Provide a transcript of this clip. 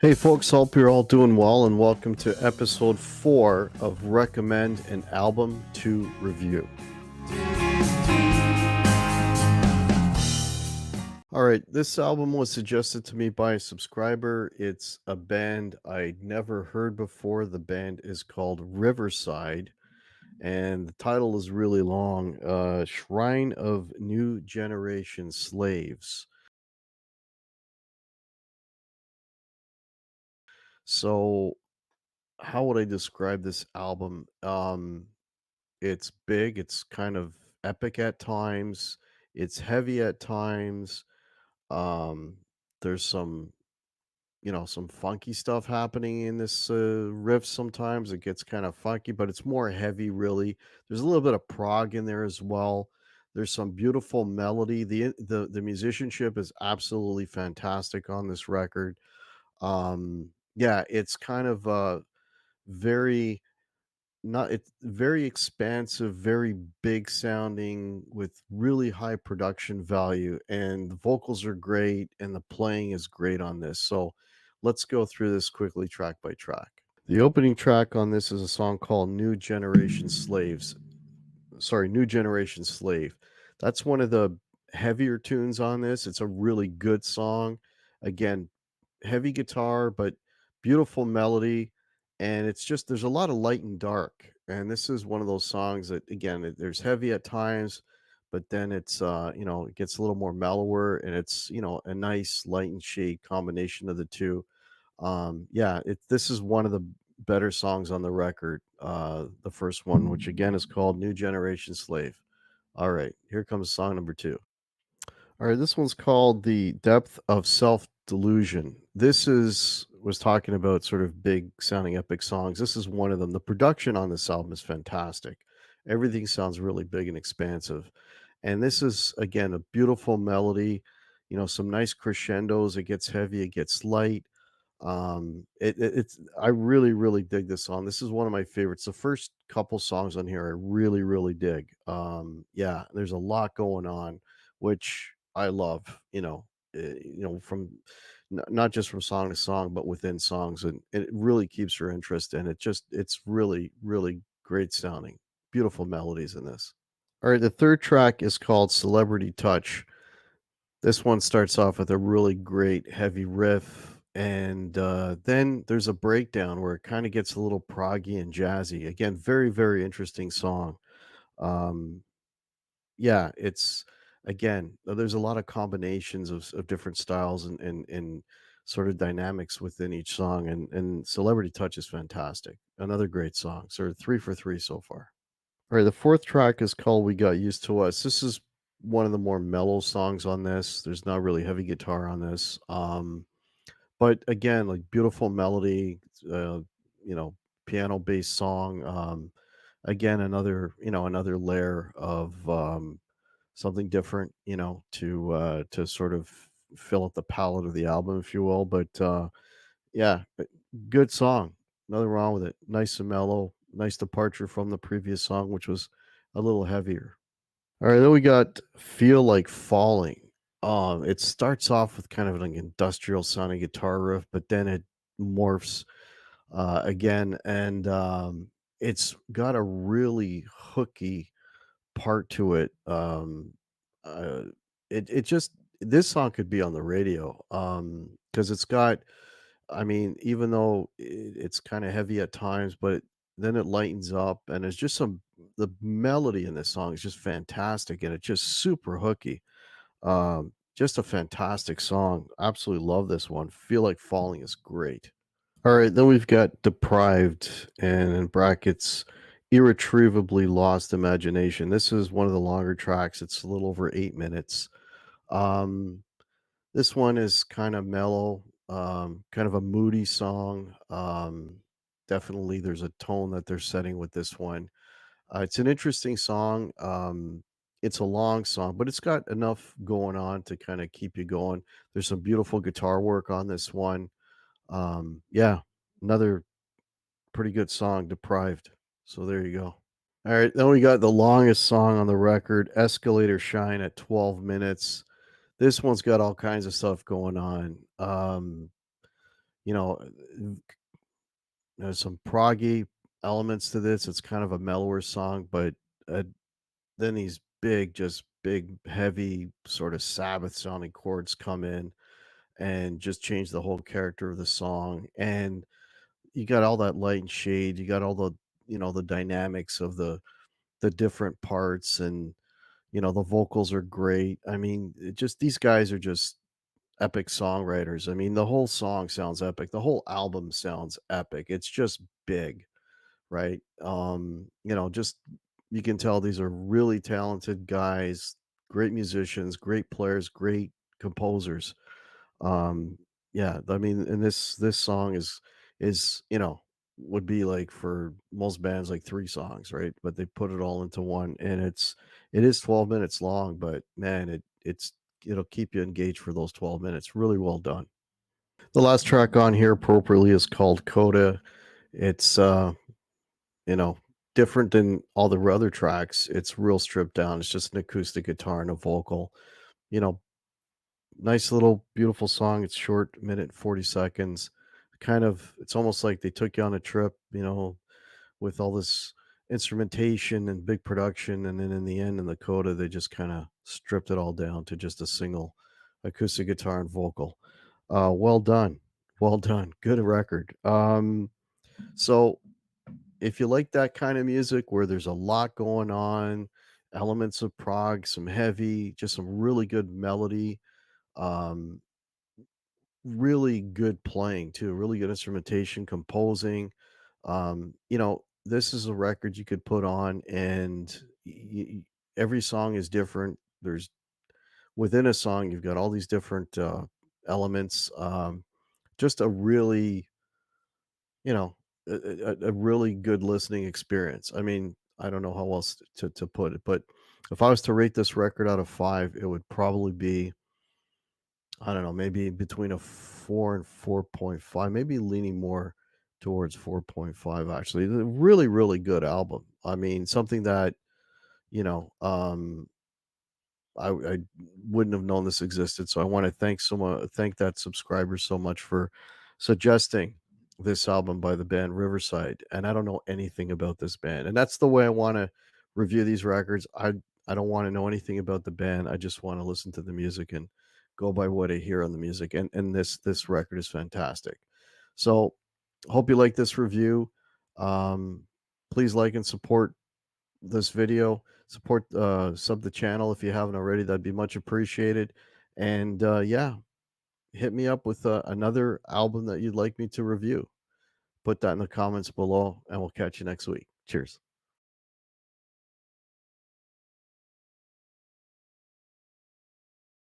Hey folks, hope you're all doing well and welcome to episode 4 of Recommend an Album to Review. All right, this album was suggested to me by a subscriber. It's a band I'd never heard before. The band is called Riverside, and the title is really long, Shrine of New Generation Slaves. So, how would I describe this album? It's big, it's kind of epic at times, it's heavy at times, um, there's some funky stuff happening in this, riff sometimes, it gets kinda funky, but it's more heavy, really. There's a little bit of prog in there as well. There's some beautiful melody, the musicianship is absolutely fantastic on this record. Yeah, it's kind of, very not it's very expansive, very big sounding with really high production value, and the vocals are great and the playing is great on this. So let's go through this quickly track by track. The opening track on this is a song called New Generation Slave. That's one of the heavier tunes on this. It's a really good song. Again, heavy guitar, but beautiful melody. And it's just, there's a lot of light and dark. And this is one of those songs that, again, there's heavy at times, but then it gets a little more mellower and it's, a nice light and shade combination of the two. Yeah, this is one of the better songs on the record. The first one, which again is called New Generation Slave. All right, here comes song number 2. All right, this one's called The Depth of Self Delusion. This is was talking about sort of big sounding epic songs. This is one of them. The production on this album is fantastic. Everything sounds really big and expansive. And this is again a beautiful melody, some nice crescendos. It gets heavy, it gets light. It's I really, really dig this song. This is one of my favorites. The first couple songs on here I really, really dig. Yeah, there's a lot going on, which I love. From not just from song to song, but within songs, and it really keeps your interest, and it's really, really great sounding. Beautiful melodies in this. All right, the third track is called Celebrity Touch. This one starts off with a really great heavy riff, and then there's a breakdown where it kind of gets a little proggy and jazzy. Again, very, very interesting song. Um, yeah, it's again, there's a lot of combinations of different styles and sort of dynamics within each song, and Celebrity Touch is fantastic. Another great song. Sort of 3 for 3 so far. All right, the fourth track is called "We Got Used to Us." This is one of the more mellow songs on this. There's not really heavy guitar on this, but again, like beautiful melody, uh, you know, piano-based song. Again, another layer of something different, to sort of fill up the palette of the album, if you will. But yeah, good song. Nothing wrong with it. Nice and mellow. Nice departure from the previous song, which was a little heavier. All right, then we got "Feel Like Falling." It starts off with kind of an industrial sounding guitar riff, but then it morphs again, and it's got a really hooky part to it. Uh, it just This song could be on the radio because it's got, I mean, even though it's kind of heavy at times, but then it lightens up, and it's just the melody in this song is just fantastic, and it's just super hooky. Just a fantastic song. Absolutely love this one. Feel Like Falling is great. All right, then we've got Deprived, and in brackets, Irretrievably Lost Imagination. This is one of the longer tracks. It's a little over 8 minutes. Um, this one is kind of mellow, kind of a moody song. Definitely, there's a tone that they're setting with this one. It's an interesting song. It's a long song, but it's got enough going on to kind of keep you going. There's some beautiful guitar work on this one. Yeah, another pretty good song, Deprived. So there you go. All right, then we got the longest song on the record, Escalator Shine at 12 minutes. This one's got all kinds of stuff going on. You know, there's some proggy elements to this. It's kind of a mellower song, but uh, then these big, just big, heavy, sort of Sabbath sounding chords come in and just change the whole character of the song. And you got all that light and shade. You got all the, the dynamics of the different parts, and the vocals are great. I mean, just these guys are just epic songwriters. I mean, the whole song sounds epic. The whole album sounds epic. It's just big, right? Just you can tell these are really talented guys, great musicians, great players, great composers. Um, yeah, I mean, and this song is would be like for most bands like three songs, right? But they put it all into one, and it is 12 minutes long, but man, it'll keep you engaged for those 12 minutes. Really well done. The last track on here appropriately is called Coda. It's you know, different than all the other tracks. It's real stripped down. It's just an acoustic guitar and a vocal. You know, nice little beautiful song. It's short, minute and 40 seconds. Kind of it's almost like they took you on a trip, with all this instrumentation and big production, and then in the end in the coda they just kind of stripped it all down to just a single acoustic guitar and vocal. Well done. Well done. Good record. So if you like that kind of music where there's a lot going on, elements of prog, some heavy, just some really good melody, um, really good playing too, really good instrumentation, composing. This is a record you could put on, and every song is different. There's within a song, you've got all these different elements. Just a really, you know, a really good listening experience. I mean, I don't know how else to put it, but if I was to rate this record out of 5, it would probably be, I don't know, maybe between a 4 and 4.5, maybe leaning more towards 4.5 actually. The really, really good album. I mean, something that, you know, um I wouldn't have known this existed. So I want to thank that subscriber so much for suggesting this album by the band Riverside. And I don't know anything about this band. And that's the way I want to review these records. I don't want to know anything about the band. I just want to listen to the music and go by what I hear on the music. And this record is fantastic. So hope you like this review. Um, please like and support this video, support sub the channel if you haven't already. That'd be much appreciated. And yeah, hit me up with another album that you'd like me to review. Put that in the comments below, and we'll catch you next week. Cheers.